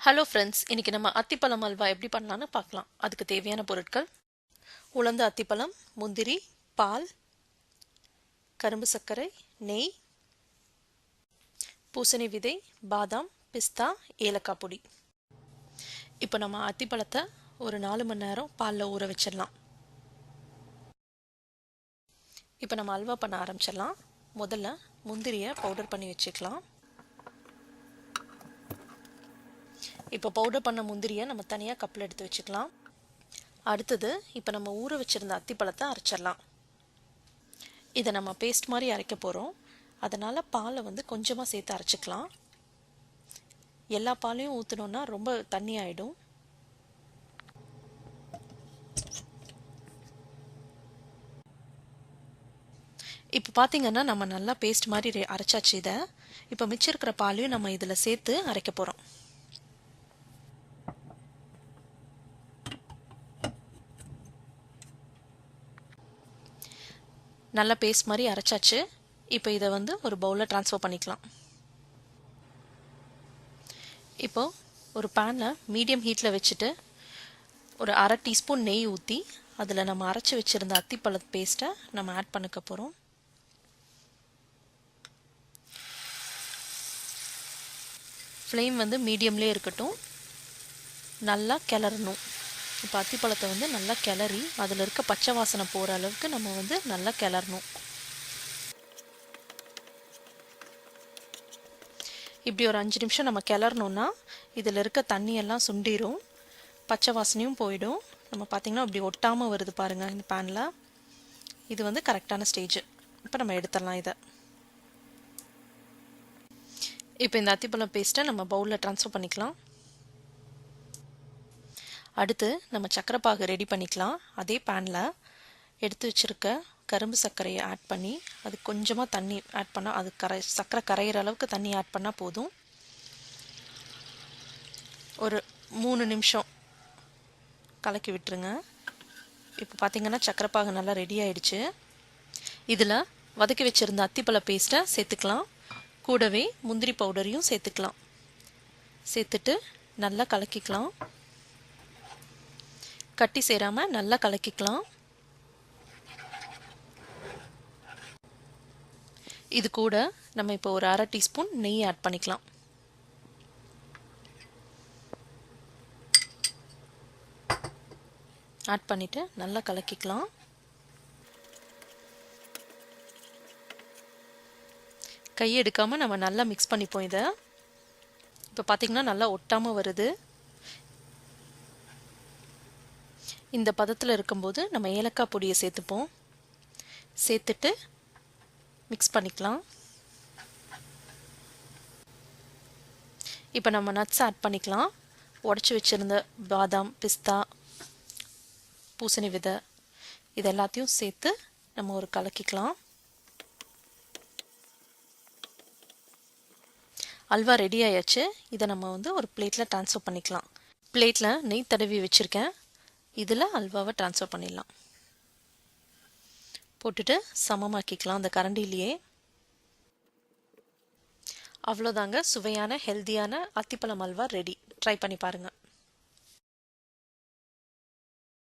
Hello friends, இன்றைக்கி நம்ம அத்திப்பழம் அல்வா எப்படி பண்ணலான்னு பார்க்கலாம். அதுக்கு தேவையான பொருட்கள்: உலர்ந்த அத்திப்பழம், முந்திரி, பால், கரும்பு சர்க்கரை, நெய், பூசணி விதை, பாதாம், பிஸ்தா, ஏலக்காய் பொடி. இப்போ நம்ம அத்திப்பழத்தை ஒரு 4 மணி நேரம் பாலில் ஊற வச்சிடலாம். இப்போ நம்ம அல்வா பண்ண ஆரம்பிச்சிடலாம். முதல்ல முந்திரியை பவுடர் பண்ணி வச்சுக்கலாம். இப்போ பவுடர் பண்ண முந்திரியை நம்ம தனியாக கப்பில் எடுத்து வச்சுக்கலாம். அடுத்தது இப்போ நம்ம ஊற வச்சுருந்த அத்திப்பழத்தை அரைச்சிடலாம். இதை நம்ம பேஸ்ட் மாதிரி அரைக்க போகிறோம். அதனால் பாலை கொஞ்சமாக சேர்த்து அரைச்சிக்கலாம். எல்லா பாலையும் ஊற்றினோன்னா ரொம்ப தண்ணி ஆகிடும். இப்போ பார்த்திங்கன்னா நம்ம நல்லா பேஸ்ட் மாதிரி அரைச்சாச்சு. இதை இப்போ மிச்சம் இருக்கிற பாலையும் நம்ம இதில் சேர்த்து அரைக்க போகிறோம். நல்லா பேஸ்ட் மாதிரி அரைச்சாச்சு. இப்போ இதை ஒரு பவுலில் ட்ரான்ஸ்ஃபர் பண்ணிக்கலாம். இப்போது ஒரு பேனில் மீடியம் ஹீட்டில் வச்சுட்டு ஒரு அரை டீஸ்பூன் நெய் ஊற்றி அதில் நம்ம அரைச்சி வச்சுருந்த அத்திப்பழ பேஸ்ட்டை நம்ம ஆட் பண்ணிக்க போகிறோம். ஃப்ளேம் மீடியம்லேயே இருக்கட்டும். நல்லா கிளறணும். இப்போ அத்திப்பழத்தை நல்லா கிளறி அதில் இருக்க பச்சை வாசனை போகிற அளவுக்கு நம்ம நல்லா கிளறணும். இப்படி ஒரு 5 நிமிஷம் நம்ம கிளறணுன்னா இதில் இருக்க தண்ணியெல்லாம் சுண்டிரும், பச்சை வாசனையும் போயிடும். நம்ம பார்த்திங்கன்னா அப்படி ஒட்டாமல் வருது பாருங்கள் இந்த பேனில். இது கரெக்டான ஸ்டேஜ். இப்போ நம்ம எடுத்துடலாம் இதை. இப்போ இந்த அத்திப்பழம் பேஸ்ட்டை நம்ம பவுலில் ட்ரான்ஸ்ஃபர் பண்ணிக்கலாம். அடுத்து நம்ம சக்கரைப்பாகு ரெடி பண்ணிக்கலாம். அதே பேனில் எடுத்து வச்சுருக்க கரும்பு சர்க்கரையை ஆட் பண்ணி அது கொஞ்சமாக தண்ணி ஆட் பண்ணால் அது சர்க்கரை கரையிற அளவுக்கு தண்ணி ஆட் பண்ணால் போதும். ஒரு 3 நிமிஷம் கலக்கி விட்டுருங்க. இப்போ பார்த்திங்கன்னா சக்கரைப்பாகு நல்லா ரெடி ஆயிடுச்சு. இதில் வதக்கி வச்சுருந்த அத்திப்பழ பேஸ்ட்டை சேர்த்துக்கலாம். கூடவே முந்திரி பவுடரையும் சேர்த்துக்கலாம். சேர்த்துட்டு நல்லா கலக்கிக்கலாம். கட்டி சேராமல் நல்லா கலக்கிக்கலாம். இது கூட நம்ம இப்போ ஒரு அரை டீஸ்பூன் நெய் ஆட் பண்ணிக்கலாம். ஆட் பண்ணிவிட்டு நல்லா கலக்கிக்கலாம். கை எடுக்காமல் நம்ம நல்லா மிக்ஸ் பண்ணிப்போம் இதை. இப்போ பார்த்திங்கன்னா நல்லா ஒட்டாமல் வருது. இந்த பதத்தில் இருக்கும்போது நம்ம ஏலக்காய் பொடியை சேர்த்துப்போம். சேர்த்துட்டு மிக்ஸ் பண்ணிக்கலாம். இப்போ நம்ம நட்ஸ் ஆட் பண்ணிக்கலாம். உடச்சி வச்சுருந்த பாதாம், பிஸ்தா, பூசணி விதை இது எல்லாத்தையும் சேர்த்து நம்ம ஒரு கலக்கிக்கலாம். அல்வா ரெடி ஆயாச்சு. இதை நம்ம ஒரு பிளேட்டில் ட்ரான்ஸ்ஃபர் பண்ணிக்கலாம். பிளேட்டில் நெய் தடவி வச்சுருக்கேன். இதில் அல்வாவை ட்ரான்ஸ்ஃபர் பண்ணிடலாம். போட்டுட்டு சமமாக்கிக்கலாம் அந்த கரண்டிலேயே. அவ்வளோதாங்க, சுவையான ஹெல்தியான அத்திப்பழம் அல்வா ரெடி. ட்ரை பண்ணி பாருங்கள்.